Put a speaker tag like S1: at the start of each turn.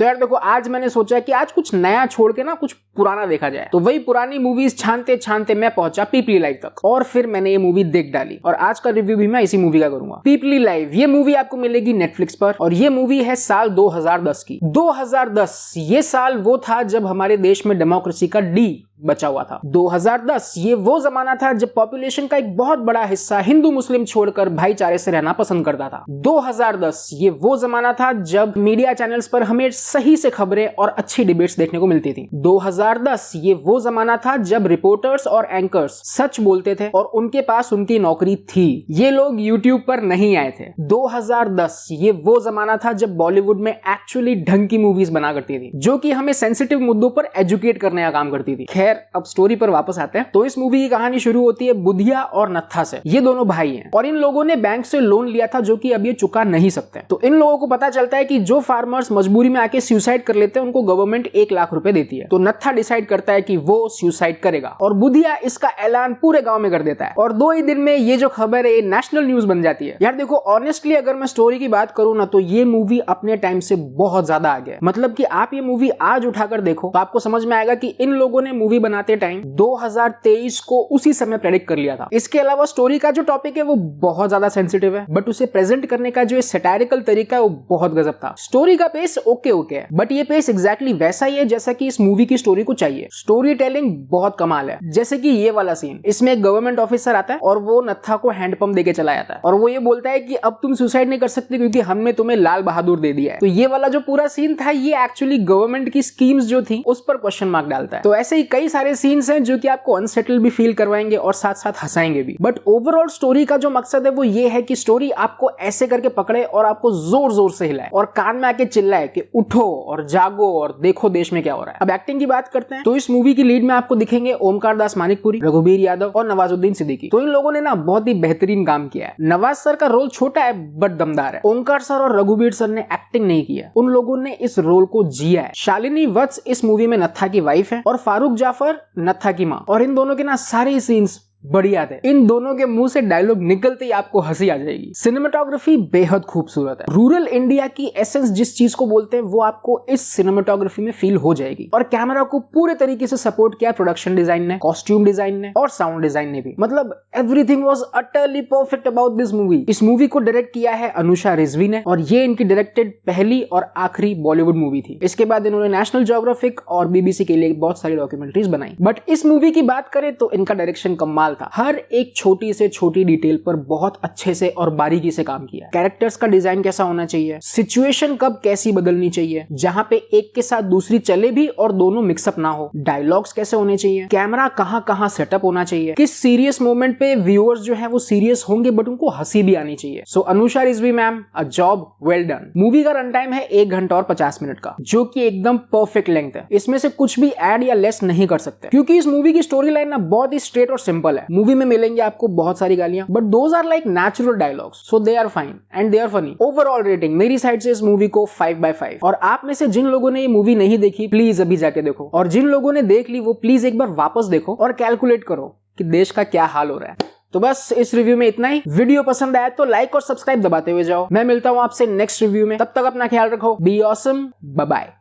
S1: तो यार देखो, आज मैंने सोचा कि आज कुछ नया छोड़ के ना कुछ पुराना देखा जाए। तो वही पुरानी मूवीज छानते छानते मैं पहुंचा पीपली लाइव तक, और फिर मैंने ये मूवी देख डाली, और आज का रिव्यू भी मैं इसी मूवी का करूंगा। पीपली लाइव ये मूवी आपको मिलेगी नेटफ्लिक्स पर, और ये मूवी है साल 2010 की। 2010 ये साल वो था जब हमारे देश में डेमोक्रेसी का डी बचा हुआ था। 2010 ये वो जमाना था जब पॉपुलेशन का एक बहुत बड़ा हिस्सा हिंदू मुस्लिम छोड़कर भाईचारे से रहना पसंद करता था। 2010 ये वो जमाना था जब मीडिया चैनल्स पर हमें सही से खबरें और अच्छी डिबेट्स देखने को मिलती थी। 2010 ये वो जमाना था जब रिपोर्टर्स और एंकर्स सच बोलते थे और उनके पास उनकी नौकरी थी। ये लोग यूट्यूब पर नहीं आए थे। 2010 ये वो जमाना था जब बॉलीवुड में एक्चुअली ढंग की मूवीज बना करती थी, जो कि हमें सेंसिटिव मुद्दों पर एजुकेट करने का काम करती थी। खैर, अब स्टोरी पर वापस आते हैं। तो इस मूवी की कहानी शुरू होती है बुधिया और नत्था से। ये दोनों भाई हैं और इन लोगों ने बैंक से लोन लिया था जो कि अब ये चुका नहीं सकते। तो इन लोगों को पता चलता है कि जो फार्मर्स मजबूरी में आके सुसाइड कर लेते हैं उनको गवर्नमेंट 1 लाख रुपए देती है। तो नत्था डिसाइड करता है कि वो सुसाइड करेगा, और बुधिया इसका ऐलान पूरे गांव में कर देता है, और 2 ही दिन में ये जो खबर है नेशनल न्यूज बन जाती है। यार देखो, ऑनेस्टली अगर मैं स्टोरी की बात करूं ना, तो ये मूवी अपने टाइम से बहुत ज्यादा आगे है। मतलब कि आप ये मूवी आज उठाकर देखो तो आपको समझ में आएगा कि इन लोगों ने मूवी बनाते टाइम 2023 को उसी समय प्रेडिक्ट कर लिया था। इसके अलावा स्टोरी का जो टॉपिक है वो बहुत ज्यादा सेंसिटिव है, बट उसे प्रेजेंट करने का जो सैटारिकल तरीका है वो बहुत गजब था। स्टोरी का पेस ओके है, बट ये पेस एग्जैक्टली वैसा ही है जैसा कि इस मूवी की स्टोरी को चाहिए। स्टोरी टेलिंग बहुत कमाल है। जैसे कि ये वाला सीन, इसमें एक गवर्नमेंट ऑफिसर आता है और वो नत्था को हैंडपंप देके चला जाता है, और वो ये बोलता है कि अब तुम सुसाइड नहीं कर सकते क्योंकि हमने तुम्हें लाल बहादुर दे दिया है। तो ये वाला जो पूरा सीन था ये एक्चुअली गवर्नमेंट की स्कीम्स जो थी उस पर क्वेश्चन मार्क डालता है। तो ऐसे ही कई सारे सीन्स हैं जो कि आपको अनसेटल भी फील करवाएंगे और साथ साथ हंसाएंगे भी। बट ओवरऑल स्टोरी का जो मकसद है वो ये है कि स्टोरी आपको ऐसे करके पकड़े और आपको जोर जोर से हिलाए और कान में आके चिल्लाए कि उठो और जागो और देखो देश में क्या हो रहा है। अब एक्टिंग की बात करते हैं तो इस मूवी की लीड में आपको दिखेंगे ओमकार दास मानिकपुरी, रघुबीर यादव और नवाजुद्दीन सिद्दीकी। तो इन लोगों ने ना बहुत ही बेहतरीन काम किया है। नवाज सर का रोल छोटा है बट दमदार है। ओमकार सर और रघुबीर सर ने एक्टिंग नहीं किया, उन लोगों ने इस रोल को जिया है। शालिनी वत्स इस मूवी में नत्था की वाइफ है और फारूक जाफर नत्था की माँ, और इन दोनों के ना सारे सीन्स बढ़िया थे। इन दोनों के मुंह से डायलॉग निकलते ही आपको हंसी आ जाएगी। सिनेमेटोग्राफी बेहद खूबसूरत है। रूरल इंडिया की एसेंस जिस चीज को बोलते हैं वो आपको इस सिनेमेटोग्राफी में फील हो जाएगी, और कैमरा को पूरे तरीके से सपोर्ट किया प्रोडक्शन डिजाइन ने, कॉस्ट्यूम डिजाइन ने और साउंड डिजाइन ने भी। मतलब everything was utterly perfect about this movie. इस मूवी को डायरेक्ट किया है अनुषा रिजवी ने, और ये इनकी डायरेक्टेड पहली और आखिरी बॉलीवुड मूवी थी। इसके बाद इन्होंने नेशनल ज्योग्राफिक और बीबीसी के लिए बहुत सारी डॉक्यूमेंट्रीज बनाई। बट इस मूवी की बात करें तो इनका डायरेक्शन कमाल था। हर एक छोटी से छोटी डिटेल पर बहुत अच्छे से और बारीकी से काम किया। कैरेक्टर्स का डिजाइन कैसा होना चाहिए, सिचुएशन कब कैसी बदलनी चाहिए जहां पे एक के साथ दूसरी चले भी और दोनों मिक्सअप ना हो, डायलॉग्स कैसे होने चाहिए, कैमरा कहां सेटअप होना चाहिए, किस सीरियस मोमेंट पे व्यूअर्स जो है वो सीरियस होंगे बट उनको हंसी भी आनी चाहिए। So Anusha Rizvi ma'am, a job well done. Movie का रन टाइम है 1 घंटा और 50 मिनट का, जो कि एकदम परफेक्ट लेंथ है। इसमें से कुछ भी ऐड या लेस नहीं कर सकते, क्योंकि इस मूवी की स्टोरी लाइन ना बहुत ही स्ट्रेट और सिंपल है। मूवी में मिलेंगे आपको बहुत सारी गालियां, but those are like natural dialogues, so they are fine and they are funny. Overall rating मेरी साइड से इस मूवी को 5/5। और आप में से जिन लोगों ने ये मूवी नहीं देखी प्लीज अभी जाके देखो, और जिन लोगों ने देख ली वो प्लीज एक बार वापस देखो और कैलकुलेट करो कि देश का क्या हाल हो रहा है। तो बस इस रिव्यू में इतना ही। वीडियो पसंद आया तो लाइक और सब्सक्राइब दबाते हुए जाओ। मैं मिलता हूं आपसे नेक्स्ट रिव्यू में, तब तक अपना ख्याल रखो। Be awesome, bye bye.